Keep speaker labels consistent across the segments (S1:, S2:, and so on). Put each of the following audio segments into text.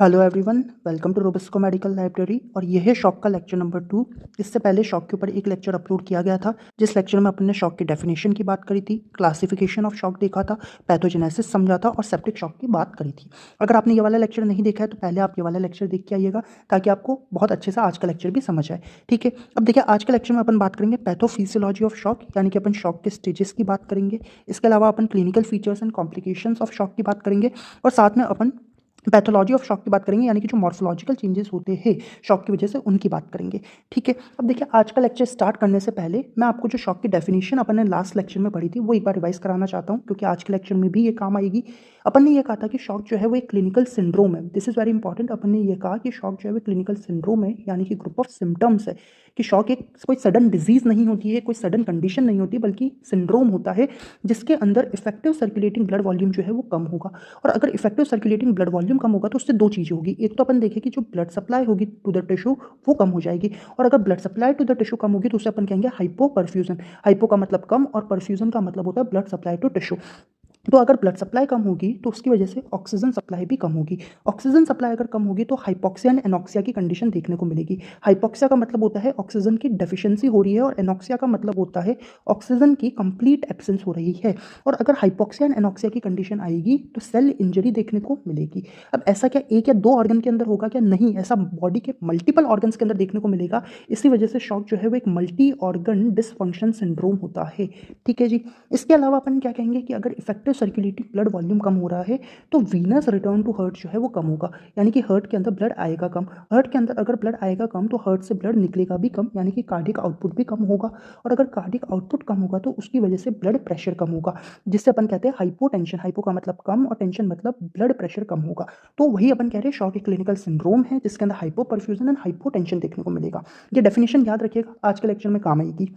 S1: Hello everyone, welcome to Robusco medical library. और यह है शॉक का लेक्चर नंबर 2। इससे पहले शॉक के ऊपर एक लेक्चर अपलोड किया गया था, जिस लेक्चर में अपन ने शॉक की डेफिनेशन की बात करी थी, क्लासिफिकेशन ऑफ शॉक देखा था, पैथोजेनेसिस समझा था और सेप्टिक शॉक की बात करी थी। अगर आपने ये वाला लेक्चर नहीं देखा है तो पहले आप ये वाला लेक्चर देख के आइएगा, ताकि आपको बहुत अच्छे से आज का लेक्चर भी समझ आए। ठीक है, अब देखिए आज के लेक्चर में अपन बात करेंगे पैथोफिजियोलॉजी ऑफ शॉक, यानी कि अपन शॉक के स्टेजेस की बात करेंगे। इसके अलावा अपन clinical features and complications of shock की बात करेंगे, और साथ में अपन पैथोलॉजी ऑफ शॉक की बात करेंगे, यानी कि जो मॉर्फोलॉजिकल चेंजेस होते हैं शॉक की वजह से, उनकी बात करेंगे। ठीक है, अब देखिए आज का लेक्चर स्टार्ट करने से पहले मैं आपको जो शॉक की डेफिनेशन अपन ने लास्ट लेक्चर में पढ़ी थी वो एक बार रिवाइज कराना चाहता हूँ, क्योंकि आज के लेक्चर में भी ये काम आएगी। अपन ने ये कहा था कि शॉक जो है वो एक क्लिनिकल सिंड्रोम है। This is very important. अपन ने ये कहा कि शॉक जो है वो क्लिनिकल सिंड्रोम है, यानी कि ग्रुप ऑफ सिम्टम्स है। कि शॉक एक कोई सडन डिजीज नहीं होती है, कोई सडन कंडीशन नहीं होती, बल्कि सिंड्रोम होता है जिसके अंदर इफेक्टिव सर्कुलेटिंग ब्लड वॉल्यूम जो है वो कम होगा। और अगर इफेक्टिव सर्कुलेटिंग ब्लड वॉल्यूम कम होगा तो उससे दो चीज़ें होगी। एक तो अपन देखें कि जो ब्लड सप्लाई होगी टू द टिश्यू वो कम हो जाएगी, और अगर blood supply to the tissue कम होगी तो उसे अपन कहेंगे हाइपो परफ्यूजन। हाइपो का मतलब कम और परफ्यूजन का मतलब होता है ब्लड सप्लाई टू टिश्यू। तो अगर ब्लड सप्लाई कम होगी तो उसकी वजह से ऑक्सीजन सप्लाई भी कम होगी। ऑक्सीजन सप्लाई अगर कम होगी तो हाइपोक्सिया एंड एनोक्सिया की कंडीशन देखने को मिलेगी। हाइपोक्सिया का मतलब होता है ऑक्सीजन की डेफिशिएंसी हो रही है, और एनोक्सिया का मतलब होता है ऑक्सीजन की कंप्लीट एब्सेंस हो रही है। और अगर हाइपोक्सिया एंड एनोक्सिया की कंडीशन आएगी तो सेल इंजरी देखने को मिलेगी। अब ऐसा क्या एक या दो ऑर्गन के अंदर होगा क्या? नहीं, ऐसा बॉडी के मल्टीपल ऑर्गन्स के अंदर देखने को मिलेगा। इसी वजह से शॉक जो है वो एक मल्टी ऑर्गन डिसफंक्शन सिंड्रोम होता है। ठीक है जी। इसके अलावा अपन क्या कहेंगे कि अगर इफेक्टिव सर्कुलेटिंग ब्लड वॉल्यूम कम हो रहा है तो वीनस रिटर्न टू हार्ट जो है वो कम होगा, यानी कि हार्ट के अंदर ब्लड आएगा कम। हार्ट के अंदर अगर ब्लड आएगा कम तो हार्ट से ब्लड निकलेगा भी कम, यानी कि कार्डिक आउटपुट भी कम होगा। और अगर कार्डिक आउटपुट कम होगा तो उसकी वजह से ब्लड प्रेशर कम होगा, जिससे अपन कहते हैं हाइपोटेंशन। हाइपो का मतलब कम और टेंशन मतलब ब्लड प्रेशर कम होगा। तो वही अपन कह रहे हैं शॉक एक क्लिनिकल सिंड्रोम है जिसके अंदर हाइपो परफ्यूजन एंड हाइपोटेंशन देखने को मिलेगा। ये डेफिनेशन याद रखिएगा, आज के लेक्चर में काम आएगी।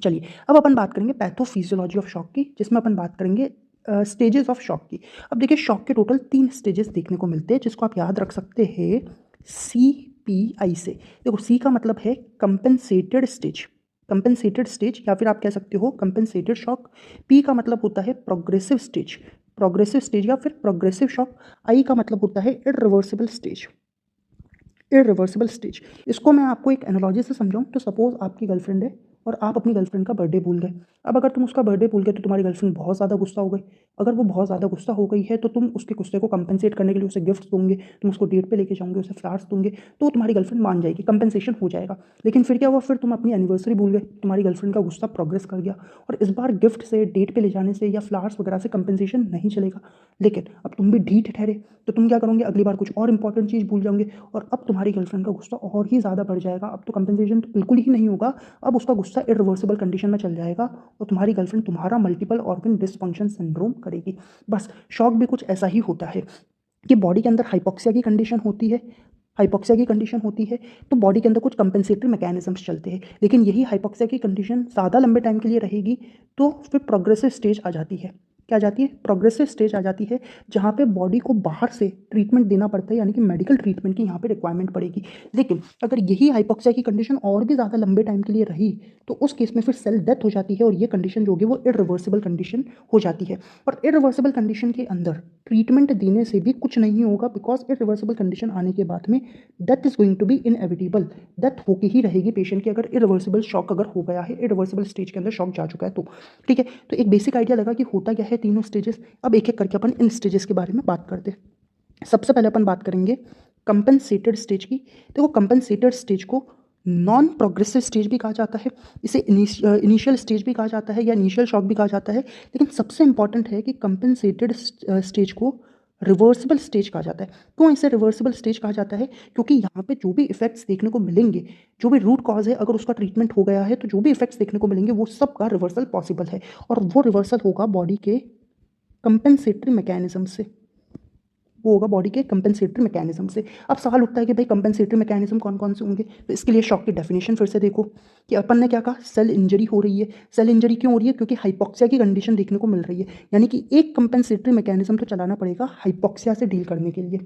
S1: चलिए अब अपन बात करेंगे पैथोफिजियोलॉजी ऑफ शॉक की, जिसमें अपन बात करेंगे स्टेजेस ऑफ शॉक की। अब देखिए शॉक के टोटल 3 स्टेजेस देखने को मिलते हैं, जिसको आप याद रख सकते हैं CPI से। देखो सी का मतलब है कंपेंसेटेड स्टेज, कंपेंसेटेड स्टेज, या फिर आप कह सकते हो कंपेंसेटेड शॉक। पी का मतलब होता है प्रोग्रेसिव स्टेज, प्रोग्रेसिव स्टेज या फिर प्रोग्रेसिव शॉक। आई का मतलब होता है इरिवर्सिबल स्टेज, इरिवर्सिबल स्टेज। इसको मैं आपको एक एनालॉजी से समझाऊं तो सपोज आपकी गर्लफ्रेंड है और आप अपनी गर्लफ्रेंड का बर्थडे भूल गए। अब अगर तुम उसका बर्थडे भूल गए तो तुम्हारी गर्लफ्रेंड बहुत ज़्यादा गुस्सा हो गई। अगर वो बहुत ज़्यादा गुस्सा हो गई है तो तुम उसके गुस्से को कंपेंसेट करने के लिए उसे गिफ्ट दोगे, तुम उसको डेट पे लेके जाओगे, उसे फ्लावर्स दोगे, तो तुम्हारी गर्लफ्रेंड मान जाएगी, कंपेंसेशन हो जाएगा। लेकिन फिर क्या हुआ, फिर तुम अपनी एनिवर्सरी भूल गए, तुम्हारी गर्लफ्रेंड का गुस्सा प्रोग्रेस कर गया, और इस बार गिफ्ट से, डेट पे ले जाने से या फ्लावर्स वगैरह से कंपेंसेशन नहीं चलेगा। लेकिन अब तुम भी ढीठ ठहरे तो तुम क्या करोगे, अगली बार कुछ और इंपॉर्टेंट चीज़ भूल जाओगे, और अब तुम्हारी गर्लफ्रेंड का गुस्सा और ही ज़्यादा बढ़ जाएगा। अब तो कंपेंसेशन तो बिल्कुल ही नहीं होगा, अब उसका गुस्सा इरिवर्सिबल कंडीशन में चल जाएगा, और तुम्हारी गर्लफ्रेंड तुम्हारा मल्टीपल ऑर्गन डिसफंक्शन सिंड्रोम करेगी। बस शॉक भी कुछ ऐसा ही होता है कि बॉडी के अंदर हाइपोक्सिया की कंडीशन होती है, हाइपोक्सिया की कंडीशन होती है तो बॉडी के अंदर कुछ कंपेंसेटरी मैकेनिज्म्स चलते हैं। लेकिन यही हाइपोक्सिया की कंडीशन ज़्यादा लंबे टाइम के लिए रहेगी तो फिर प्रोग्रेसिव स्टेज आ जाती है। क्या आ जाती है? प्रोग्रेसिव स्टेज आ जाती है, जहाँ पे बॉडी को बाहर से ट्रीटमेंट देना पड़ता है, यानी कि मेडिकल ट्रीटमेंट की यहाँ पे रिक्वायरमेंट पड़ेगी। लेकिन अगर यही हाइपोक्सिया की कंडीशन और भी ज़्यादा लंबे टाइम के लिए रही तो उस केस में फिर सेल डेथ हो जाती है, और ये कंडीशन जो होगी वो इरिवर्सिबल कंडीशन हो जाती है। और इरिवर्सिबल कंडीशन के अंदर ट्रीटमेंट देने से भी कुछ नहीं होगा, बिकॉज इरिवर्सिबल कंडीशन आने के बाद में death is going to be inevitable. Death होके ही रहेगी पेशेंट की, अगर इरिवर्सिबल शॉक अगर हो गया है, इरिवर्सिबल स्टेज के अंदर शॉक जा चुका है तो। ठीक है, तो एक बेसिक आइडिया लगा कि होता क्या है तीनों स्टेजेस। अब एक एक करके अपन इन स्टेजेस के बारे में बात करते हैं। सबसे पहले अपन बात करेंगे कंपनसेटेड स्टेज की। देखो कंपनसेटेड स्टेज को नॉन प्रोग्रेसिव स्टेज भी कहा जाता है, इसे इनिशियल स्टेज भी कहा जाता है, या इनिशियल शॉक भी कहा जाता है। लेकिन सबसे इंपॉर्टेंट है कि कंपनसेटेड स्टेज को रिवर्सिबल स्टेज कहा जाता है। क्यों इसे रिवर्सिबल स्टेज कहा जाता है? क्योंकि यहाँ पे जो भी इफेक्ट्स देखने को मिलेंगे, जो भी रूट कॉज है, अगर उसका ट्रीटमेंट हो गया है तो जो भी इफेक्ट्स देखने को मिलेंगे वो सब का रिवर्सल पॉसिबल है, और वो रिवर्सल होगा बॉडी के कंपेंसेटरी मैकेनिज्म से, वो होगा बॉडी के कंपेंसेटरी मैकेनिज्म से। अब सवाल उठता है कि भाई कंपेंसेटरी मैकेनिज्म कौन कौन से होंगे, तो इसके लिए शॉक की डेफिनेशन फिर से देखो कि अपन ने क्या कहा, सेल इंजरी हो रही है। सेल इंजरी क्यों हो रही है? क्योंकि हाइपोक्सिया की कंडीशन देखने को मिल रही है, यानी कि एक कंपेंसेटरी मैकेनिज्म तो चलाना पड़ेगा हाइपोक्सिया से डील करने के लिए।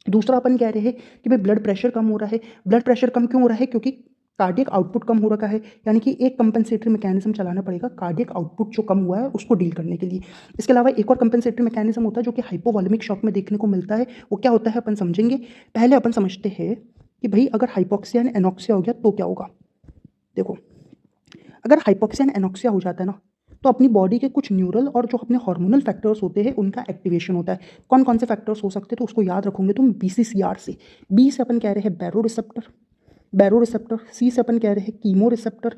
S1: दूसरा अपन कह रहे हैं कि भाई ब्लड प्रेशर कम हो रहा है। ब्लड प्रेशर कम क्यों हो रहा है? क्योंकि कार्डियक आउटपुट कम हो रखा है, यानी कि एक कंपनसेटरी मैकेनिज्म चलाना पड़ेगा कार्डियक आउटपुट जो कम हुआ है उसको डील करने के लिए। इसके अलावा एक और कंपनसेटरी मैकेनिज्म होता है जो कि हाइपोवॉल्यूमिक शॉक में देखने को मिलता है। वो क्या होता है अपन समझेंगे। पहले अपन समझते हैं कि भाई अगर हाइपोक्सिया एंड एनोक्सिया हो गया तो क्या होगा। देखो, अगर हाइपोक्सिया एंड एनोक्सिया हो जाता है ना, तो अपनी बॉडी के कुछ न्यूरल और जो अपने हार्मोनल फैक्टर्स होते हैं उनका एक्टिवेशन होता है। कौन कौन से फैक्टर्स हो सकते हैं तो उसको याद रखोगे तुम BCCR से। बी से अपन कह रहे हैं बैरो रिसेप्टर, सी से अपन कह रहे हैं कीमो रिसेप्टर,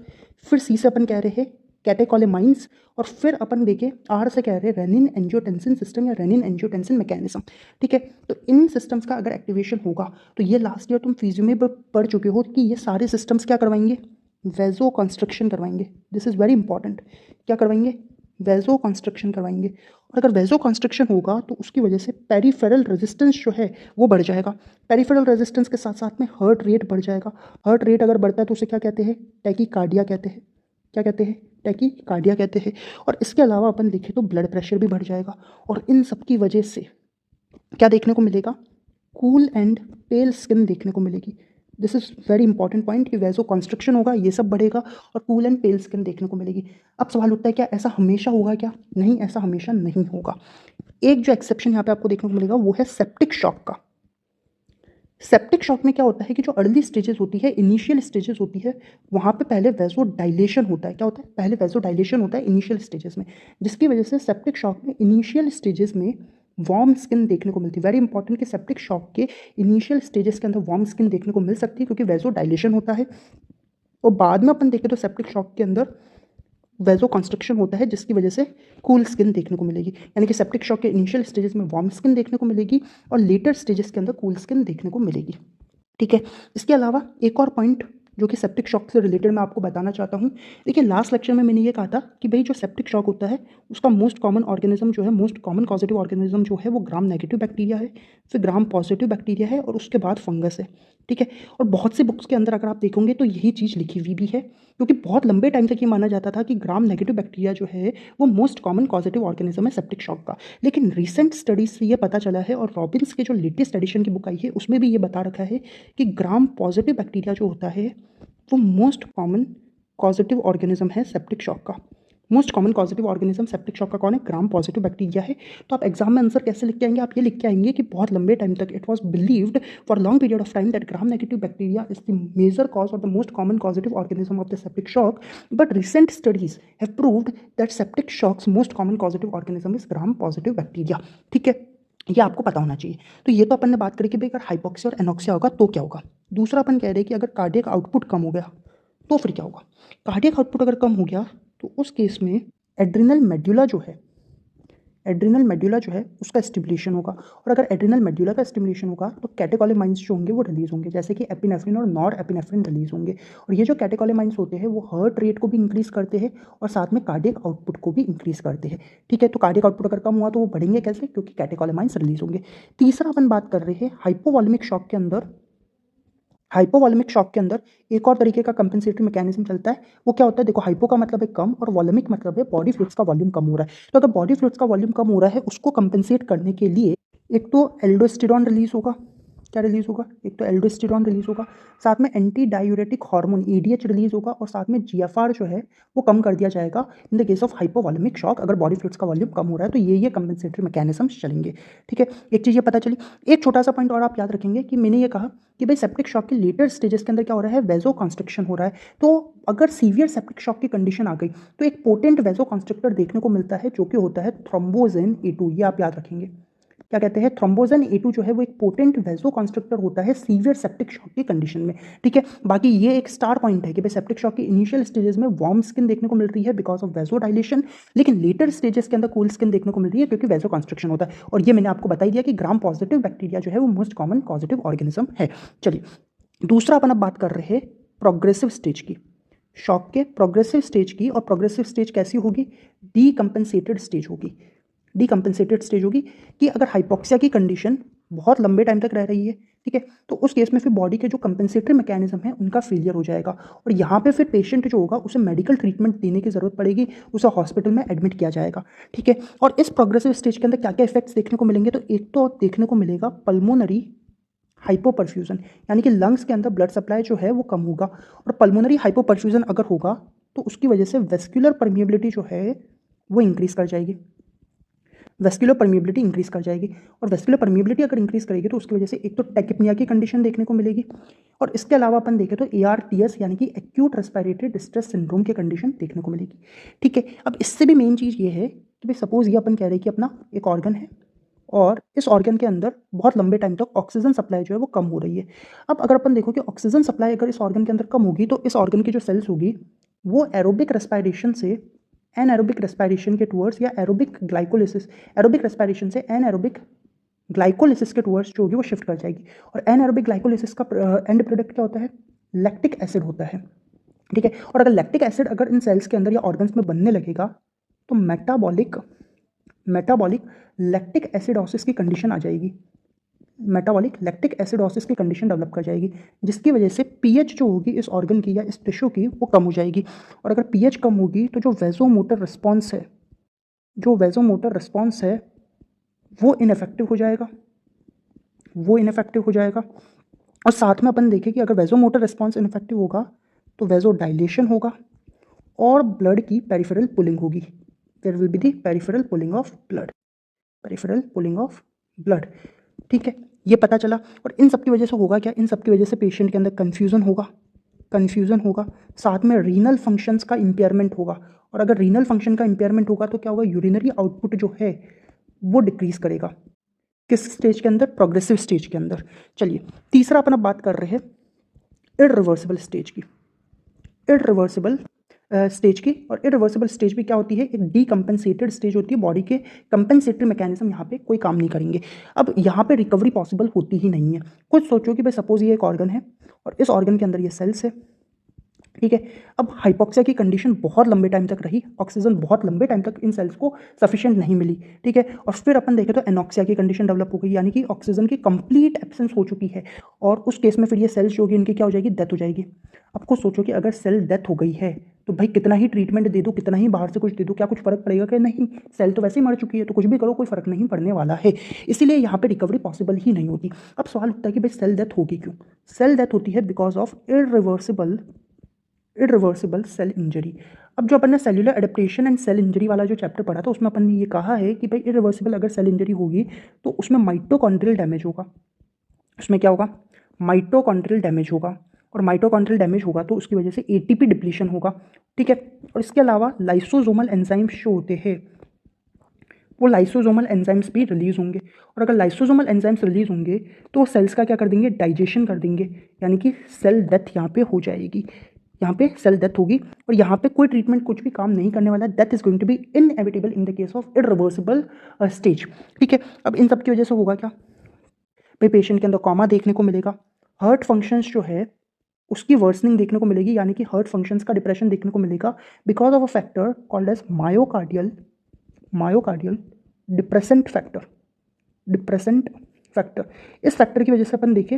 S1: फिर सी से अपन कह रहे हैं कैटेकोलेमाइंस, और फिर अपन देखें आर से कह रहे हैं रेनिन एंजियोटेंसिन सिस्टम या रेनिन एंजियोटेंसिन मैकेनिज्म। ठीक है, तो इन सिस्टम्स का अगर एक्टिवेशन होगा तो ये लास्ट ईयर तुम फिजियो में पढ़ चुके हो कि ये सारे सिस्टम्स क्या करवाएंगे, वेजो कंस्ट्रक्शन करवाएंगे। This is very important. क्या करवाएंगे, वेजो कंस्ट्रक्शन करवाएंगे। और अगर वेजो कंस्ट्रक्शन होगा तो उसकी वजह से पेरिफेरल रेजिस्टेंस जो है वो बढ़ जाएगा। पेरिफेरल रेजिस्टेंस के साथ साथ में हार्ट रेट बढ़ जाएगा। हार्ट रेट अगर बढ़ता है तो उसे क्या कहते हैं, टैकीकार्डिया कहते हैं। क्या कहते हैं, टैकीकार्डिया कहते हैं। और इसके अलावा अपन देखें तो ब्लड प्रेशर भी बढ़ जाएगा। और इन सब की वजह से क्या देखने को मिलेगा, कूल एंड पेल स्किन देखने को मिलेगी। This is very important point कि वैसो कंस्ट्रक्शन होगा, ये सब बढ़ेगा और कूल एंड पेल स्किन देखने को मिलेगी। अब सवाल उठता है क्या ऐसा हमेशा होगा क्या, नहीं ऐसा हमेशा नहीं होगा। एक जो एक्सेप्शन यहाँ पे आपको देखने को मिलेगा वो है सेप्टिक शॉक का। सेप्टिक शॉक में क्या होता है कि जो अर्ली स्टेजेस होती है, इनिशियल स्टेजेस होती है, वहाँ पे पहले वैसो डायलेशन होता है। क्या होता है, पहले वैसो डायलेशन होता है इनिशियल स्टेजेस में, जिसकी वजह से सेप्टिक शॉक में इनिशियल स्टेजेस में वार्म स्किन देखने को मिलती है। वेरी इंपॉर्टेंट कि सेप्टिक शॉक के इनिशियल स्टेजेस के अंदर वार्म स्किन देखने को मिल सकती है क्योंकि वैसो डायलेशन होता है। और बाद में अपन देखें तो सेप्टिक शॉक के अंदर वैसो कंस्ट्रक्शन होता है जिसकी वजह से कूल स्किन देखने को मिलेगी। यानी कि सेप्टिक शॉक के इनिशियल स्टेजेस में वार्म स्किन देखने को मिलेगी और लेटर स्टेजेस के अंदर कूल स्किन देखने को मिलेगी। ठीक है, इसके अलावा एक और पॉइंट जो कि सेप्टिक शॉक से रिलेटेड मैं आपको बताना चाहता हूँ। देखिए, लास्ट लेक्चर में मैंने ये कहा था कि भाई जो सेप्टिक शॉक होता है उसका मोस्ट कॉमन ऑर्गेनिज्म जो है, मोस्ट कॉमन पॉजिटिव ऑर्गेनिज्म जो है वो ग्राम नेगेटिव बैक्टीरिया है, फिर ग्राम पॉजिटिव बैक्टीरिया है और उसके बाद फंगस है। ठीक है, और बहुत सी बुक्स के अंदर अगर आप देखोगे तो यही चीज़ लिखी हुई भी है, क्योंकि बहुत लंबे टाइम तक ये माना जाता था कि ग्राम नेगेटिव बैक्टीरिया जो है वो मोस्ट कॉमन पॉजिटिव ऑर्गेनिज्म है सेप्टिक शॉक का। लेकिन रिसेंट स्टडीज से ये पता चला है और रॉबिन्स के जो लेटेस्ट एडिशन की बुक आई है उसमें भी ये बता रखा है कि ग्राम पॉजिटिव बैक्टीरिया जो होता है वो मोस्ट कॉमन पॉजिटिव ऑर्गेनिज्म है सेप्टिक शॉक का। Most common positive organism septic shock का कौन है, ग्राम पॉजिटिव बैक्टीरिया है। तो आप एग्जाम में आंसर कैसे लिख के आएंगे, आप ये लिख के आएंगे कि बहुत लंबे टाइम तक it was believed for long period of time that gram negative bacteria is the major cause और the most common positive organism of the septic shock, but recent studies have proved that septic shocks most common positive organism is gram positive bacteria. ठीक है, ये आपको पता होना चाहिए। तो ये तो अपन ने बात करी कि भाई अगर हाइपोक्सिया और एनोक्सिया होगा तो क्या होगा। दूसरा अपन कह रहे हैं कि अगर कार्डियक आउटपुट कम हो गया तो फिर क्या होगा। कार्डियक आउटपुट अगर कम हो गया तो उस केस में एड्रिनल मेड्यूला जो है उसका स्टिमुलेशन होगा। और अगर एड्रिनल मेड्यूला का स्टिमुलेशन होगा तो कैटेकोलेमाइंस जो होंगे वो रिलीज होंगे, जैसे कि एपिनेफ्रिन और नॉर एपिनेफ्रिन रिलीज होंगे। और ये जो कैटेकोलेमाइंस होते हैं वो हार्ट रेट को भी इंक्रीज करते हैं और साथ में कार्डियक आउटपुट को भी इंक्रीज करते हैं। ठीक है, तो कार्डियक आउटपुट अगर कम हुआ तो वो बढ़ेंगे कैसे, क्योंकि कैटेकोलेमाइंस रिलीज होंगे। तीसरा अपन बात कर रहे हैं हाइपोवॉल्यूमिक शॉक के अंदर। हाइपोवॉल्यूमिक शॉक के अंदर एक और तरीके का कंपेंसेटरी मैकेनिज्म चलता है। वो क्या होता है, देखो हाइपो का मतलब है कम और वॉल्यूमिक मतलब है बॉडी फ्लूइड्स का वॉल्यूम कम हो रहा है। तो अगर बॉडी फ्लूइड्स का वॉल्यूम कम हो रहा है उसको कंपेंसेट करने के लिए एक तो एल्डोस्टेरॉन रिलीज होगा। क्या रिलीज होगा, एक तो एल्डोस्टेरॉन रिलीज होगा, साथ में anti diuretic hormone EDH release होगा और साथ में GFR जो है वो कम कर दिया जाएगा इन the case of hypovolaemic shock. अगर बॉडी फ्लूइड्स का वॉल्यूम कम हो रहा है तो ये कंपेंसेटरी मैकेनिज्म्स चलेंगे। ठीक है, एक चीज़ ये पता चली। एक छोटा सा पॉइंट और आप याद रखेंगे कि मैंने ये कहा कि भाई सेप्टिक शॉक के लेटर स्टेजेस के अंदर क्या हो रहा है, वेजो कंस्ट्रक्शन हो रहा है। तो अगर सीवियर सेप्टिक शॉक की कंडीशन आ गई तो एक पोटेंट वेजो कंस्ट्रक्टर देखने को मिलता है जो कि होता है थ्रोम्बोजेन A2। ये आप याद रखेंगे, क्या कहते हैं, थ्रोम्बोजेन A2 जो है वो एक पोटेंट वेजो कंस्ट्रक्टर होता है सीवियर सेप्टिक शॉक की कंडीशन में। ठीक है, बाकी ये एक स्टार पॉइंट है कि भाई सेप्टिक शॉक की इनिशियल स्टेजेस में वार्म स्किन देखने को मिल रही है बिकॉज ऑफ वेजो डायलेशन, लेकिन लेटर स्टेजेस के अंदर कूल स्किन देखने को मिल रही है क्योंकि वेजो कंस्ट्रक्शन होता है। और ये मैंने आपको बता दिया कि ग्राम पॉजिटिव बैक्टीरिया जो है वो मोस्ट कॉमन पॉजिटिव ऑर्गेनिज्म है। चलिए, दूसरा अपन अब बात कर रहे हैं प्रोग्रेसिव स्टेज की, शॉक के प्रोग्रेसिव स्टेज की। और प्रोग्रेसिव स्टेज कैसी होगी, डीकम्पेंसेटेड स्टेज होगी। डीकम्पेंसेटेड स्टेज होगी कि अगर हाइपोक्सिया की कंडीशन बहुत लंबे टाइम तक रह रही है, ठीक है, तो उस केस में फिर बॉडी के जो कंपेंसेटरी मैकेनिज्म है उनका फेलियर हो जाएगा और यहाँ पे फिर पेशेंट जो होगा उसे मेडिकल ट्रीटमेंट देने की ज़रूरत पड़ेगी, उसे हॉस्पिटल में एडमिट किया जाएगा। ठीक है, और इस प्रोग्रेसिव स्टेज के अंदर क्या क्या इफेक्ट्स देखने को मिलेंगे, तो एक तो देखने को मिलेगा पल्मोनरी हाइपोपरफ्यूजन, यानी कि लंग्स के अंदर ब्लड सप्लाई जो है वो कम होगा। और पल्मोनरी हाइपोपरफ्यूजन अगर होगा तो उसकी वजह से वेस्कुलर परमिएबिलिटी जो है वो इंक्रीज़ कर जाएगी, वेस्कुलर परमिएबिलिटी इंक्रीज़ कर जाएगी। और वेस्कुलर परमिएबिलिटी अगर इंक्रीज़ करेगी तो उसकी वजह से एक तो टैकिपनिया की कंडीशन देखने को मिलेगी, और इसके अलावा अपन देखें तो ARTS यानी कि एक्यूट रेस्पिरेटरी डिस्ट्रेस सिंड्रोम की कंडीशन देखने को मिलेगी। ठीक है, अब इससे भी मेन चीज़ ये है कि भाई सपोज ये अपन कह रहे हैं कि अपना एक ऑर्गन है और इस ऑर्गन के अंदर बहुत लंबे टाइम तक ऑक्सीजन सप्लाई जो है वो कम हो रही है। अब अगर अपन देखो कि ऑक्सीजन सप्लाई अगर इस ऑर्गन के अंदर कम होगी तो इस ऑर्गन की जो सेल्स होगी वो एरोबिक रेस्पिरेशन से एनएरोबिक रेस्पिरेशन के टूवर्ड्स या एरोबिक ग्लाइकोलिसिस, एरोबिक रेस्पिरेशन से एनएरोबिक ग्लाइकोलिसिस के टूवर्ड्स जो होगी वो शिफ्ट कर जाएगी। और एनएरोबिक ग्लाइकोलिसिस का एंड प्रोडक्ट क्या होता है? लैक्टिक एसिड होता है। ठीक है, और अगर लैक्टिक एसिड अगर इन सेल्स के अंदर या ऑर्गन्स में बनने लगेगा तो मेटाबॉलिक लैक्टिक एसिडोसिस की कंडीशन आ जाएगी, मेटाबॉलिक लैक्टिक एसिडोसिस की कंडीशन डेवलप कर जाएगी, जिसकी वजह से पीएच जो होगी इस ऑर्गन की या इस टिश्यू की वो कम हो जाएगी। और अगर पीएच कम होगी तो जो वेजोमोटर रिस्पॉन्स है वो इनफेक्टिव हो जाएगा, और साथ में अपन देखें कि अगर वेजोमोटर रिस्पॉन्स इनफेक्टिव होगा तो वेजो डायलेशन होगा और ब्लड की पेरिफेरल पुलिंग होगी। There will be the peripheral pooling of blood. ठीक है, ये पता चला। और इन सब की वजह से होगा क्या? इन सब की वजह से पेशेंट के अंदर कन्फ्यूज़न होगा, साथ में रीनल फंक्शंस का इम्पेयरमेंट होगा। और अगर रीनल फंक्शन का इम्पेयरमेंट होगा तो क्या होगा? यूरिनरी आउटपुट जो है वो डिक्रीज़ करेगा। किस स्टेज के अंदर? प्रोग्रेसिव स्टेज के अंदर। चलिए, तीसरा अपन अब बात कर रहे हैं इरिवर्सिबल स्टेज की। और इरिवर्सिबल स्टेज भी क्या होती है? एक डीकम्पेंसेटेड स्टेज होती है। बॉडी के कंपेंसेटरी मैकेनिज्म यहाँ पे कोई काम नहीं करेंगे। अब यहाँ पे रिकवरी पॉसिबल होती ही नहीं है। कुछ सोचो कि भाई सपोज ये एक ऑर्गन है और इस ऑर्गन के अंदर ये सेल्स है। ठीक है, अब हाइपोक्सिया की कंडीशन बहुत लंबे टाइम तक रही, ऑक्सीजन बहुत लंबे टाइम तक इन सेल्स को सफिशिएंट नहीं मिली। ठीक है, और फिर अपन देखें तो एनॉक्सिया की कंडीशन डेवलप हो गई, यानी कि ऑक्सीजन की कंप्लीट एब्सेंस हो चुकी है, और उस केस में फिर ये सेल्स जो होगी इनकी क्या हो जाएगी? डेथ हो जाएगी। अब खुद सोचो कि अगर सेल डेथ हो गई है तो भाई कितना ही ट्रीटमेंट दे दो, कितना ही बाहर से कुछ दे दो, क्या कुछ फर्क पड़ेगा? कि नहीं, सेल तो वैसे ही मर चुकी है, तो कुछ भी करो कोई फर्क नहीं पड़ने वाला है। इसीलिए यहाँ पे रिकवरी पॉसिबल ही नहीं होती। अब सवाल उठता है कि भाई सेल डेथ होगी क्यों? सेल डेथ होती है because of irreversible cell injury. अब जो अपन ने cellular adaptation and cell injury वाला जो चैप्टर पढ़ा था उसमें अपन ने ये कहा है कि भाई इरिवर्सिबल अगर सेल इंजरी होगी तो उसमें माइटोकॉन्ड्रियल डैमेज होगा। उसमें क्या होगा? माइटोकॉन्ड्रियल डैमेज होगा, और माइटोकॉन्ड्रियल डैमेज होगा तो उसकी वजह से एटीपी डिप्लीशन होगा। ठीक है, और इसके अलावा लाइसोसोमल एंजाइम्स जो होते हैं वो लाइसोसोमल एंजाइम्स भी रिलीज होंगे, और अगर लाइसोसोमल एंजाइम्स रिलीज होंगे तो सेल्स का क्या कर देंगे? डाइजेशन कर देंगे, यानी कि सेल डेथ यहाँ पे हो जाएगी। यहाँ पे सेल डेथ होगी और यहाँ पे कोई ट्रीटमेंट कुछ भी काम नहीं करने वाला है। Death is going to be inevitable in the case of irreversible stage. ठीक है, अब इन सब की वजह से होगा क्या? भाई पेशेंट के अंदर कॉमा देखने को मिलेगा, हार्ट फंक्शंस जो है उसकी वर्सनिंग देखने को मिलेगी, यानी कि हार्ट फंक्शंस का डिप्रेशन देखने को मिलेगा because of a factor called as myocardial depressant factor. इस फैक्टर की वजह से अपन देखें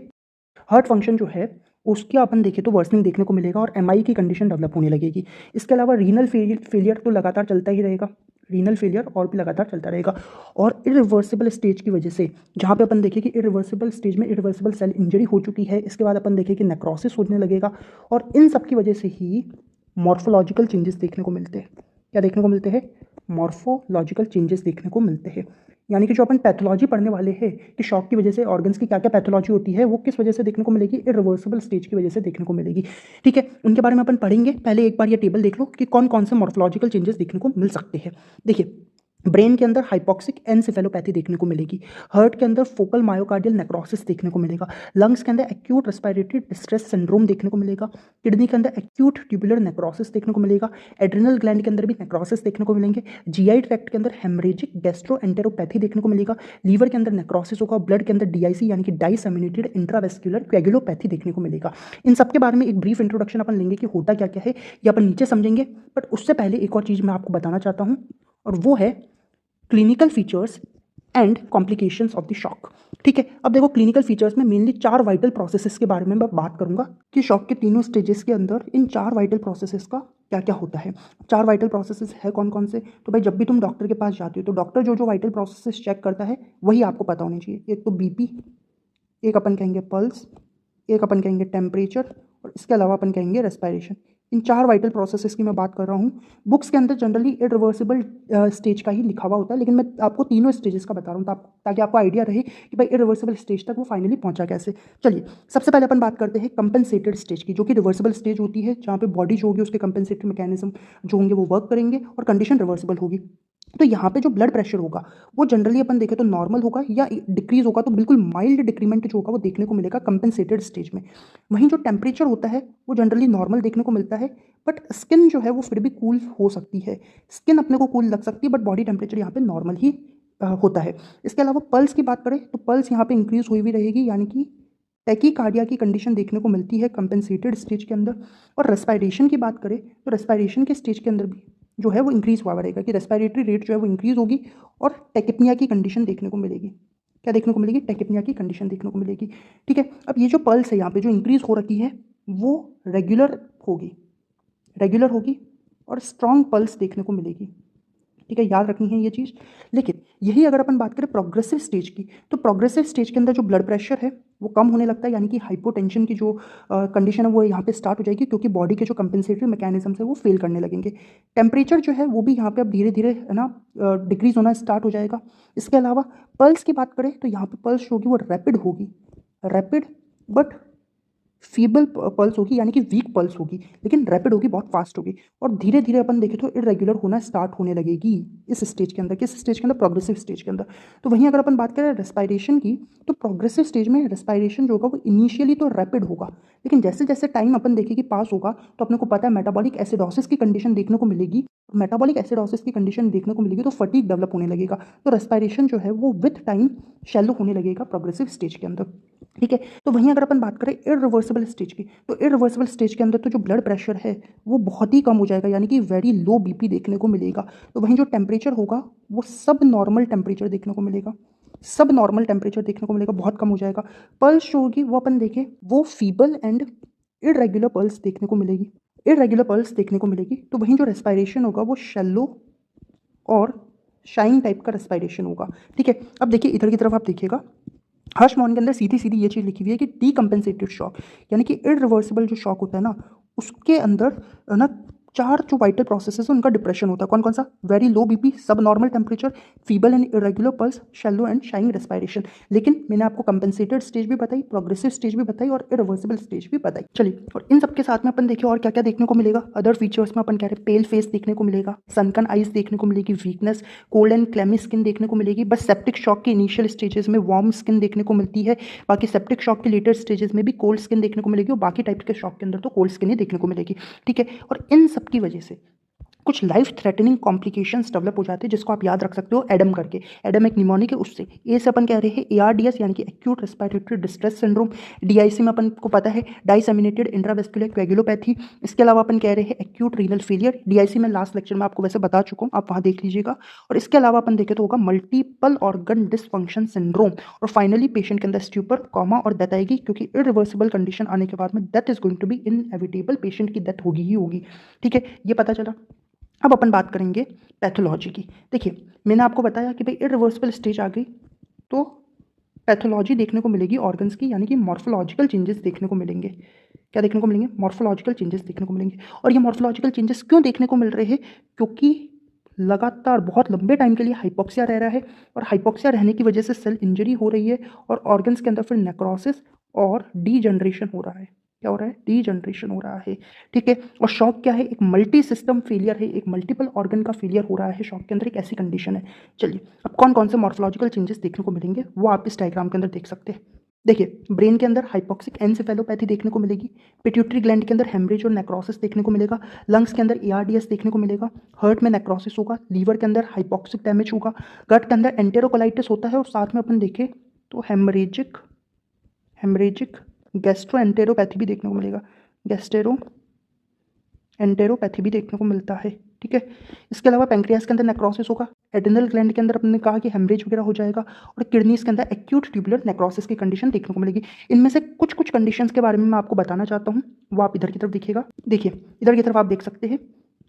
S1: हार्ट फंक्शन जो है उसका अपन देखें तो वर्सनिंग देखने को मिलेगा और एमआई की कंडीशन डेवलप होने लगेगी। इसके अलावा रीनल फेलियर तो लगातार चलता ही रहेगा, रीनल फेलियर और भी लगातार चलता रहेगा। और इरिवर्सिबल स्टेज की वजह से जहाँ पे अपन देखें कि इरिवर्सिबल स्टेज में इरिवर्सिबल सेल इंजरी हो चुकी है, इसके बाद अपन देखें कि नेक्रोसिस होने लगेगा, और इन सब की वजह से ही मॉर्फोलॉजिकल चेंजेस देखने को मिलते हैं। क्या देखने को मिलते हैं? मॉर्फोलॉजिकल चेंजेस देखने को मिलते हैं, यानी कि जो अपन पैथोलॉजी पढ़ने वाले हैं कि शॉक की वजह से ऑर्गन्स की क्या क्या पैथोलॉजी होती है वो किस वजह से देखने को मिलेगी? इरिवर्सिबल स्टेज की वजह से देखने को मिलेगी। ठीक है, उनके बारे में अपन पढ़ेंगे। पहले एक बार ये टेबल देख लो कि कौन कौन से मॉर्फोलॉजिकल चेंजेस देखने को मिल सकते हैं। देखिए, ब्रेन के अंदर हाइपोक्सिक एनसेफेलोपैथी देखने को मिलेगी, हार्ट के अंदर फोकल मायोकार्डियल नेक्रोसिस देखने को मिलेगा, लंग्स के अंदर एक्यूट रेस्पिरेटरी डिस्ट्रेस सिंड्रोम देखने को मिलेगा, किडनी के अंदर एक्यूट ट्यूबुलर नेक्रोसिस देखने को मिलेगा, एड्रिनल ग्लैंड के अंदर भी नेक्रोसिस देखने को मिलेंगे, जीआई ट्रैक्ट के अंदर हेमरेजिक गैस्ट्रोएंटेरोपैथी देखने को मिलेगा, लीवर के अंदर नेक्रोसिस होगा, ब्लड के अंदर डीआईसी यानी कि डाइसेमिनेटेड इंट्रावेस्कुलर कोएगुलोपैथी देखने को मिलेगा। इन सब के बारे में एक ब्रीफ इंट्रोडक्शन अपन लेंगे कि होता क्या क्या है, ये अपन नीचे समझेंगे। बट उससे पहले एक और चीज़ मैं आपको बताना चाहता हूँ, और वो है clinical features and complications of the shock. ठीक है, अब देखो क्लिनिकल फीचर्स में मेनली 4 वाइटल प्रोसेसेस के बारे में मैं बात करूंगा कि शॉक के तीनों स्टेजेस के अंदर इन 4 वाइटल प्रोसेसेस का क्या क्या होता है। 4 वाइटल प्रोसेसेस है कौन कौन से? तो भाई जब भी तुम डॉक्टर के पास जाते हो तो डॉक्टर जो जो वाइटल प्रोसेसेस चेक करता है वही आपको पता होनी चाहिए। एक तो बीपी, एक अपन कहेंगे पल्स, एक अपन कहेंगे टेम्परेचर और इसके अलावा अपन कहेंगे रेस्पिरेशन। इन 4 वाइटल प्रोसेसेस की मैं बात कर रहा हूँ। बुक्स के अंदर जनरली इरिवर्सिबल स्टेज का ही लिखा हुआ होता है, लेकिन मैं आपको तीनों स्टेजेस का बता रहा हूँ ताकि आपको आइडिया रहे कि भाई इरिवर्सिबल स्टेज तक वो फाइनली पहुंचा कैसे। चलिए सबसे पहले अपन बात करते हैं कंपनसेटेड स्टेज की, जो कि रिवर्सिबल स्टेज होती है, जहाँ पे बॉडी जो होगी उसके कंपनसेटरी मैकेनिज्म जो होंगे वो वर्क करेंगे और कंडीशन रिवर्सिबल होगी। तो यहाँ पे जो ब्लड प्रेशर होगा वो जनरली अपन देखें तो नॉर्मल होगा या डिक्रीज होगा, तो बिल्कुल माइल्ड डिक्रीमेंट जो होगा वो देखने को मिलेगा कंपनसेटेड स्टेज में। वहीं जो टेम्परेचर होता है वो जनरली नॉर्मल देखने को मिलता है, बट स्किन जो है वो फिर भी कूल हो सकती है। स्किन अपने को कूल लग सकती है, बट बॉडी टेम्परेचर यहाँ पे नॉर्मल ही होता है। इसके अलावा पल्स की बात करें तो पल्स यहाँ पे इंक्रीज हुई हुई रहेगी, यानी कि टैकीकार्डिया की कंडीशन देखने को मिलती है कंपनसेटेड स्टेज के अंदर। और रेस्पिरेशन की बात करें तो रेस्पिरेशन के स्टेज के अंदर भी जो है वो इंक्रीज हुआ रहेगा कि रेस्पिरेटरी रेट जो है वो इंक्रीज होगी और टेकिपनिया की कंडीशन देखने को मिलेगी। क्या देखने को मिलेगी? टेकिपनिया की कंडीशन देखने को मिलेगी। ठीक है, अब ये जो पल्स है यहाँ पे जो इंक्रीज हो रखी है वो रेगुलर होगी, रेगुलर होगी और स्ट्रॉन्ग पल्स देखने को मिलेगी। ठीक है, याद रखनी है ये चीज़। लेकिन यही अगर अपन बात करें प्रोग्रेसिव स्टेज की, तो प्रोग्रेसिव स्टेज के अंदर जो ब्लड प्रेशर है वो कम होने लगता है, यानी कि हाइपोटेंशन की जो कंडीशन है वो यहाँ पे स्टार्ट हो जाएगी, क्योंकि बॉडी के जो कंपेंसेटरी मैकेनिज्म है वो फेल करने लगेंगे। टेम्परेचर जो है वो भी यहाँ पे अब धीरे धीरे है ना डिक्रीज होना स्टार्ट हो जाएगा। इसके अलावा पल्स की बात करें तो यहाँ पे पल्स जो होगी वो रैपिड होगी, रैपिड बट फीबल पल्स होगी, यानी कि वीक पल्स होगी, लेकिन रैपिड होगी, बहुत फास्ट होगी। और धीरे धीरे अपन देखें तो इरेगुलर होना स्टार्ट होने लगेगी इस स्टेज के अंदर। किस स्टेज के अंदर? प्रोग्रेसिव स्टेज के अंदर। तो वहीं अगर अपन बात करें रेस्पिरेशन की, तो प्रोग्रेसिव स्टेज में रेस्पिरेशन जो होगा वो इनिशियली तो रैपिड होगा, लेकिन जैसे जैसे टाइम अपन देखें कि पास होगा तो अपने को पता है मेटाबॉलिक एसिडोसिस की कंडीशन देखने को मिलेगी। मेटाबॉलिक एसिडोसिस की कंडीशन देखने को मिलेगी तो फटीग डेवलप होने लगेगा। तो रेस्पिरेशन जो है वो विथ टाइम शैलो होने लगेगा प्रोग्रेसिव स्टेज के अंदर। ठीक है, तो वहीं अगर अपन बात करें इरिवर्सिबल स्टेज की, तो इरिवर्सिबल स्टेज के अंदर तो जो ब्लड प्रेशर है वो बहुत ही कम हो जाएगा, यानी कि वेरी लो बीपी देखने को मिलेगा। तो वहीं जो टेम्परेचर होगा वो सब नॉर्मल टेम्परेचर देखने को मिलेगा, सब नॉर्मल टेम्परेचर देखने को मिलेगा, बहुत कम हो जाएगा। पल्स जो होगी वो अपन देखें वो फीबल एंड इरेगुलर पल्स देखने को मिलेगी, इरेगुलर पल्स देखने को मिलेगी। तो वहीं जो रेस्पिरेशन होगा वो शैलो और शाइन टाइप का रेस्पिरेशन होगा। ठीक है, अब देखिए इधर की तरफ आप देखिएगा, हर्ष मॉन के अंदर सीधी सीधी ये चीज़ लिखी हुई है कि डीकम्पेंसेटेड शॉक, यानी कि इरिवर्सिबल जो शॉक होता है ना उसके अंदर ना 4 जो वाइटल प्रोसेसेस है उनका डिप्रेशन होता है। कौन कौन सा? वेरी लो बीपी, सब normal temperature, feeble and irregular pulse, shallow and sharing respiration. लेकिन मैंने आपको कंपेंसेटेड स्टेज भी बताई, प्रोग्रेसिव स्टेज भी बताई और इरिवर्सिबल स्टेज भी बताई। चलिए, और इन सबके साथ में अपन देखिए और क्या क्या देखने को मिलेगा। अदर फीचर्स में अपन कह रहे पेल फेस देखने को मिलेगा, सनकन आइज देखने को मिलेगी, weakness, cold and clammy skin देखने को मिलेगी। बस सेप्टिक शॉक के इनिशियल स्टेजेस में वार्म स्किन देखने को मिलती है, बाकी सेप्टिक शॉक के लेटर स्टेजेस में भी कोल्ड स्किन देखने को मिलेगी और बाकी टाइप के शॉक के अंदर तो कोल्ड स्किन ही देखने को मिलेगी। ठीक है, और इन सब की वजह से कुछ लाइफ थ्रेटनिंग कॉम्प्लिकेशंस डेवलप हो जाते हैं, जिसको आप याद रख सकते हो एडम करके। एडम एक निमोनिक है, उससे ए से अपन कह रहे हैं ARDS यानी कि acute respiratory distress syndrome. DIC में अपन को पता है डाइसेमिनेटेड इंट्रावेस्कुलर कोएगुलोपैथी। इसके अलावा अपन कह रहे हैं एक्यूट रीनल फेलियर, DIC में लास्ट लेक्चर में आपको वैसे बता चुका हूँ, आप वहाँ देख लीजिएगा। और इसके अलावा अपन देखें तो होगा मल्टीपल ऑर्गन डिसफंक्शन सिंड्रोम। और फाइनली पेशेंट के अंदर स्ट्यूपर, कॉमा और डेथ आएगी, क्योंकि इरिवर्सिबल कंडीशन आने के बाद में death is going to be inevitable, patient की डेथ होगी ही होगी। ठीक है, ये पता चला। अब अपन बात करेंगे पैथोलॉजी की। देखिए मैंने आपको बताया कि भाई इरिवर्सिबल स्टेज आ गई तो पैथोलॉजी देखने को मिलेगी ऑर्गन्स की, यानी कि मॉर्फोलॉजिकल चेंजेस देखने को मिलेंगे। क्या देखने को मिलेंगे? मॉर्फोलॉजिकल चेंजेस देखने को मिलेंगे। और ये मॉर्फोलॉजिकल चेंजेस क्यों देखने को मिल रहे हैं? क्योंकि लगातार बहुत लंबे टाइम के लिए हाइपोक्सिया रह रहा है, और हाइपोक्सिया रहने की वजह से सेल इंजरी हो रही है और ऑर्गन्स के अंदर फिर नेक्रोसिस और डीजनरेशन हो रहा है। क्या हो रहा है? डीजनरेशन हो रहा है। ठीक है, और शॉक क्या है? एक मल्टी सिस्टम फेलियर है, एक मल्टीपल ऑर्गन का फेलियर हो रहा है शॉक के अंदर, एक ऐसी कंडीशन है। चलिए, अब कौन कौन से मॉर्फोलॉजिकल चेंजेस देखने को मिलेंगे वो आप इस डायग्राम के अंदर देख सकते हैं। देखिए, ब्रेन के अंदर हाइपोक्सिक एनसेफेलोपैथी देखने को मिलेगी, पिट्यूटरी ग्लैंड के अंदर हेमरेज और नेक्रोसिस देखने को मिलेगा, लंग्स के अंदर ARDS देखने को मिलेगा, हार्ट में नेक्रोसिस होगा, लीवर के अंदर हाइपोक्सिक डैमेज होगा, गट के अंदर एंटेरोकोलाइटिस होता है, और साथ में अपन देखें तो हेमरेजिक गैस्ट्रो एंटेरोपैथी भी देखने को मिलेगा, गैस्टेरो एंटेरोपैथी भी देखने को मिलता है। ठीक है, इसके अलावा पेंक्रियास के अंदर नेक्रोसिस होगा, एड्रिनल ग्लैंड के अंदर अपने कहा कि हेमरेज वगैरह हो जाएगा, और किडनीज के अंदर एक्यूट ट्यूबुलर नेक्रोसिस की कंडीशन देखने को मिलेगी। इनमें से कुछ कुछ कंडीशंस के बारे में मैं आपको बताना चाहता हूँ, वो आप इधर की तरफ देखिएगा। देखिए इधर की तरफ आप देख सकते हैं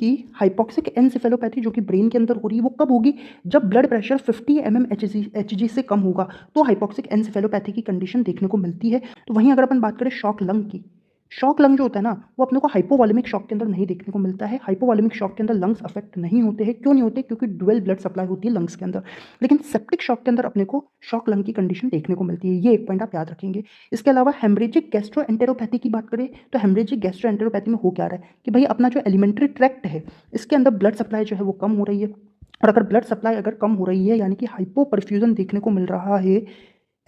S1: कि हाइपोक्सिक एनसेफेलोपैथी जो कि ब्रेन के अंदर हो रही है वो कब होगी, जब ब्लड प्रेशर 50 mmHg से कम होगा तो हाइपोक्सिक एनसेफेलोपैथी की कंडीशन देखने को मिलती है। तो वहीं अगर अपन बात करें शॉक लंग की, शॉक लंग जो होता है ना वो अपने को हाइपोवॉलेमिक शॉक के अंदर नहीं देखने को मिलता है। हाइपोवॉलेमिक शॉक के अंदर लंग्स अफेक्ट नहीं होते हैं। क्यों नहीं होते? क्योंकि डुअल ब्लड सप्लाई होती है लंग्स के अंदर। लेकिन सेप्टिक शॉक के अंदर अपने को शॉक लंग की कंडीशन देखने को मिलती है। ये एक पॉइंट आप याद रखेंगे। इसके अलावा हेमरेजिक गैस्ट्रोएंटेरोपैथी की बात करें तो हेमरेजिक गैस्ट्रोएंटेरोपैथी में हो क्या रहा है कि भाई अपना जो एलिमेंट्री ट्रैक्ट है इसके अंदर ब्लड सप्लाई जो है वो कम हो रही है। और अगर ब्लड सप्लाई अगर कम हो रही है यानी कि हाइपोपरफ्यूजन देखने को मिल रहा है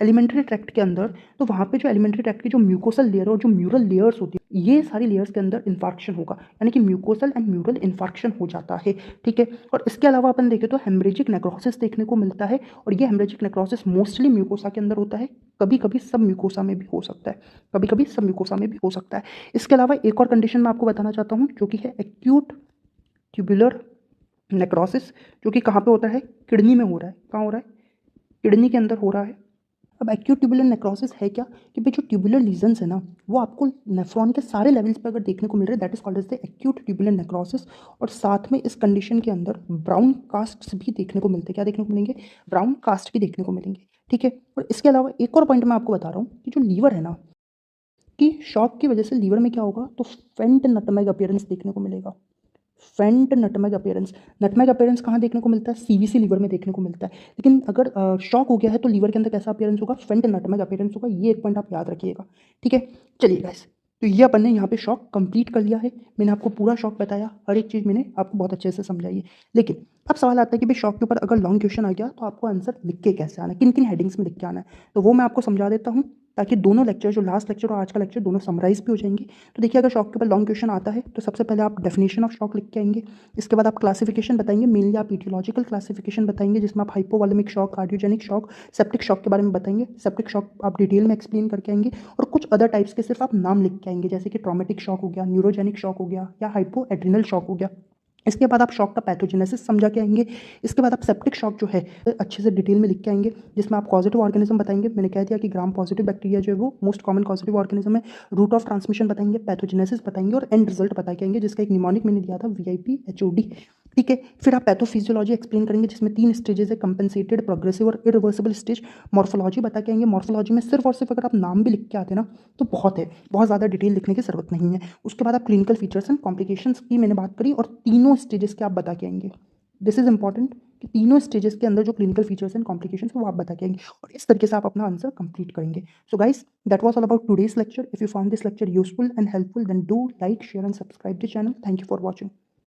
S1: एलिमेंट्री ट्रैक्ट के अंदर, तो वहाँ पे जो एलिमेंट्री ट्रैक्ट की जो म्यूकोसल लेयर और जो म्यूरल लेयर्स होती है ये सारी लेयर्स के अंदर इन्फार्क्शन होगा, यानी कि म्यूकोसल एंड म्यूरल इन्फार्क्शन हो जाता है। ठीक है। और इसके अलावा अपन देखें तो हेमरेजिक नेक्रोसिस देखने को मिलता है और ये हेमरेजिक नेक्रोसिस मोस्टली म्यूकोसा के अंदर होता है, कभी कभी सब म्यूकोसा में भी हो सकता है, कभी कभी सब म्यूकोसा में भी हो सकता है। इसके अलावा एक और कंडीशन मैं आपको बताना चाहता हूँ जो कि है एक्यूट ट्यूबुलर नेक्रोसिस, जो कि कहाँ पे होता है? किडनी में हो रहा है। कहाँ हो रहा है? किडनी के अंदर हो रहा है। अब एक्यूट ट्यूबुलर नेक्रोसिस है क्या कि भाई जो ट्यूबुलर लीजन्स है ना वो आपको नेफ्रॉन के सारे लेवल्स पे अगर देखने को मिल रहे हैं that is called as the acute tubular necrosis. और साथ में इस कंडीशन के अंदर ब्राउन कास्ट्स भी देखने को मिलते हैं। क्या देखने को मिलेंगे? ब्राउन कास्ट भी देखने को मिलेंगे। ठीक है। और इसके अलावा एक और पॉइंट मैं आपको बता रहा हूँ कि जो लीवर है ना कि शॉक की वजह से लीवर में क्या होगा तो फेंट नटमेग अपीयरेंस देखने को मिलेगा। फेंट नटमेग अपीयरेंस, नटमेग अपीयरेंस कहाँ देखने को मिलता है? सीवीसी लीवर में देखने को मिलता है। लेकिन अगर शॉक हो गया है तो लीवर के अंदर कैसा अपीयरेंस होगा? फेंट नटमेग अपीयरेंस होगा। ये एक पॉइंट आप याद रखिएगा। ठीक है। चलिए गाइस, तो ये अपन ने यहाँ पे शॉक कंप्लीट कर लिया है। मैंने आपको पूरा शॉक बताया, हर एक चीज़ मैंने आपको बहुत अच्छे से समझाई है। लेकिन अब सवाल आता है कि भाई शॉक के ऊपर अगर लॉन्ग क्वेश्चन आ गया तो आपको आंसर लिख के कैसे आना है, किन किन हेडिंग्स में लिख के आना है, तो वो मैं आपको समझा देता हूँ ताकि दोनों लेक्चर, जो लास्ट लेक्चर और आज का लेक्चर, दोनों समराइज भी हो जाएंगे। तो देखिए, अगर शॉक के ऊपर लॉन्ग क्वेश्चन आता है तो सबसे पहले आप डेफिनेशन ऑफ शॉक लिख के आएंगे। इसके बाद आप क्लासिफिकेशन बताएंगे, मेनली आप ईटियोलॉजिकल क्लासिफिकेशन बताएंगे जिसमें आप hypovolemic shock, cardiogenic shock, septic shock के बारे में बताएंगे। सेप्टिक शॉक आप डिटेल में एक्सप्लेन करके आएंगे और कुछ अदर टाइप्स के सिर्फ आप नाम लिख के आएंगे जैसे कि ट्रॉमेटिक शॉक हो गया, न्यूरोजेनिक शॉक हो गया या हाइपो एड्रिनल शॉक हो गया। इसके बाद आप शॉक का पैथोजेनेसिस समझा के आएंगे। इसके बाद आप सेप्टिक शॉक जो है अच्छे से डिटेल में लिख के आएंगे जिसमें आप पॉजिटिव ऑर्गेनिज्म बताएंगे। मैंने कह दिया कि ग्राम पॉजिटिव बैक्टीरिया जो है वो मोस्ट कॉमन पॉजिटिव ऑर्गेनिज्म है। रूट ऑफ ट्रांसमिशन बताएंगे, पैथोजेनेसिस बताएंगे और एंड रिजल्ट बता के आएंगे जिसका एक निमोनिक मैंने दिया था VIPHOD। ठीक है। फिर आप पैथोफिजियोलॉजी एक्सप्लेन करेंगे जिसमें 3 स्टेजेस है, कंपनसेटेड, प्रोग्रेसिव और इरिवर्सिबल स्टेज। मॉर्फोलॉजी बता के आएंगे। मॉर्फोलॉजी में सिर्फ और सिर्फ अगर आप नाम भी लिख के आते ना तो बहुत है, बहुत ज़्यादा डिटेल लिखने की जरूरत नहीं है। उसके बाद आप क्लिनिकल फीचर्स एंड कॉम्प्लिकेशंस की मैंने बात करी और तीनों स्टेजेस के आप बता के आएंगे। दिस इज इंपॉर्टेंट कि तीनों स्टेजेस के अंदर जो क्लिनिकल फीचर्स एंड कॉम्प्लिकेशंस वो आप बता के आएंगे और इस तरीके से आप अपना आंसर कंप्लीट करेंगे। So guys, that was all about today's lecture. If you found this lecture useful and helpful then do like, share and subscribe the channel. Thank you for watching.